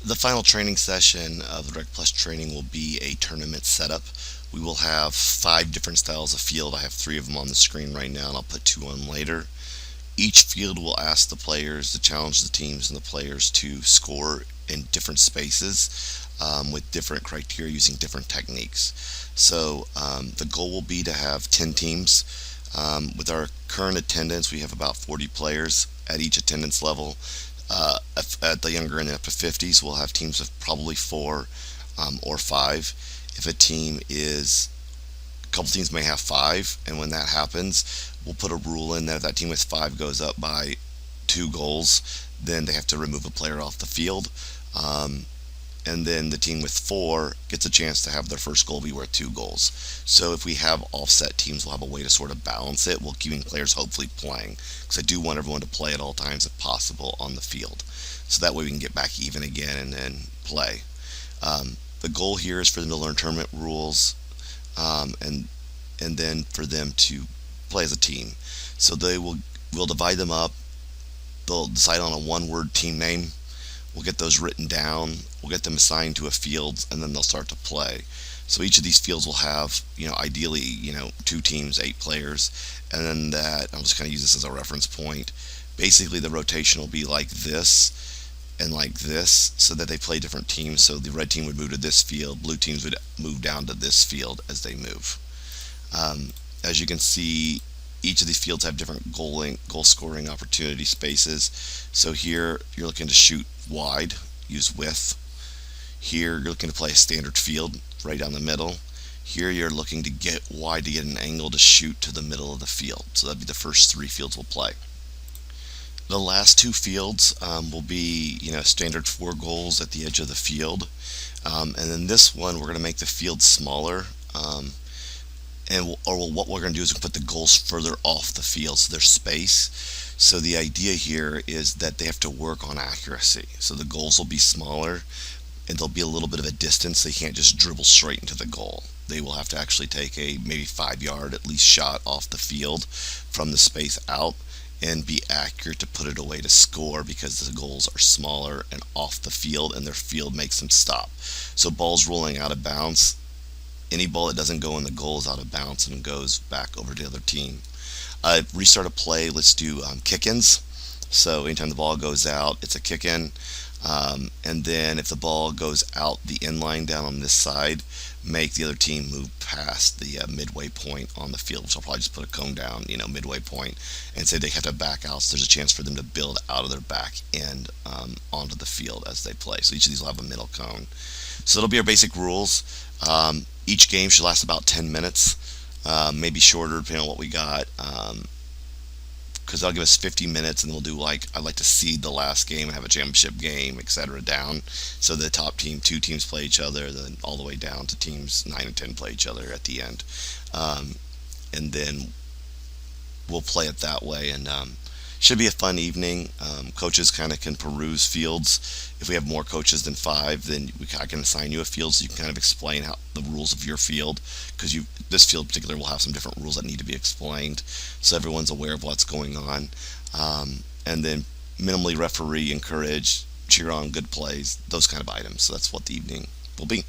The final training session of the Rec Plus training will be a tournament setup. We will have 5 different styles of field. I have 3 of them on the screen right now, and I'll put 2 on later. Each field will ask the players to challenge the teams and the players to score in different spaces with different criteria using different techniques. So the goal will be to have 10 teams. With our current attendance, we have about 40 players at each attendance level. At the younger end, up to 50, so we'll have teams of probably 4 or 5. If a couple teams may have 5, and when that happens, we'll put a rule in that if that team with 5 goes up by 2 goals, then they have to remove a player off the field. And then the team with 4 gets a chance to have their first goal be worth 2 goals. So if we have offset teams, we'll have a way to sort of balance it while keeping players hopefully playing, because I do want everyone to play at all times if possible on the field. So that way we can get back even again and then play. The goal here is for them to learn tournament rules, and then for them to play as a team. So we'll divide them up. They'll decide on a one-word team name. We'll get those written down. We'll get them assigned to a field, and then they'll start to play. So each of these fields will have, ideally, 2 teams, 8 players, and then that I'm just going to use this as a reference point. Basically, the rotation will be like this and like this, so that they play different teams. So the red team would move to this field, blue teams would move down to this field as they move. As you can see, each of these fields have different goal scoring opportunity spaces. So here you're looking to shoot wide, use width. Here you're looking to play a standard field right down the middle. Here you're looking to get wide to get an angle to shoot to the middle of the field. So that'd be the first 3 fields we'll play. The last 2 fields will be, standard 4 goals at the edge of the field. And then this one, we're going to make the field smaller. What we're going to do is put the goals further off the field, so there's space. So the idea here is that they have to work on accuracy. So the goals will be smaller, and there'll be a little bit of a distance. They can't just dribble straight into the goal. They will have to actually take a maybe 5-yard at least shot off the field from the space out and be accurate to put it away to score, because the goals are smaller and off the field, and their field makes them stop. So balls rolling out of bounds, any ball that doesn't go in the goal is out of bounds and goes back over to the other team. Restart a play, let's do kick-ins. So anytime the ball goes out, it's a kick-in. And then if the ball goes out the inline down on this side, make the other team move past the midway point on the field, which I'll probably just put a cone down, midway point, and say they have to back out, so there's a chance for them to build out of their back end onto the field as they play. So each of these will have a middle cone. So it'll be our basic rules. Each game should last about 10 minutes, maybe shorter depending on what we got, because they'll give us 50 minutes, and we'll do I'd like to seed the last game and have a championship game, etc. down. So the top 2 teams play each other, then all the way down to teams 9 and 10 play each other at the end. And then we'll play it that way, and should be a fun evening. Coaches kind of can peruse fields. If we have more coaches than 5, then I can assign you a field, so you can kind of explain how the rules of your field, because this field in particular will have some different rules that need to be explained, so everyone's aware of what's going on. And then minimally referee, encourage, cheer on good plays, those kind of items. So that's what the evening will be.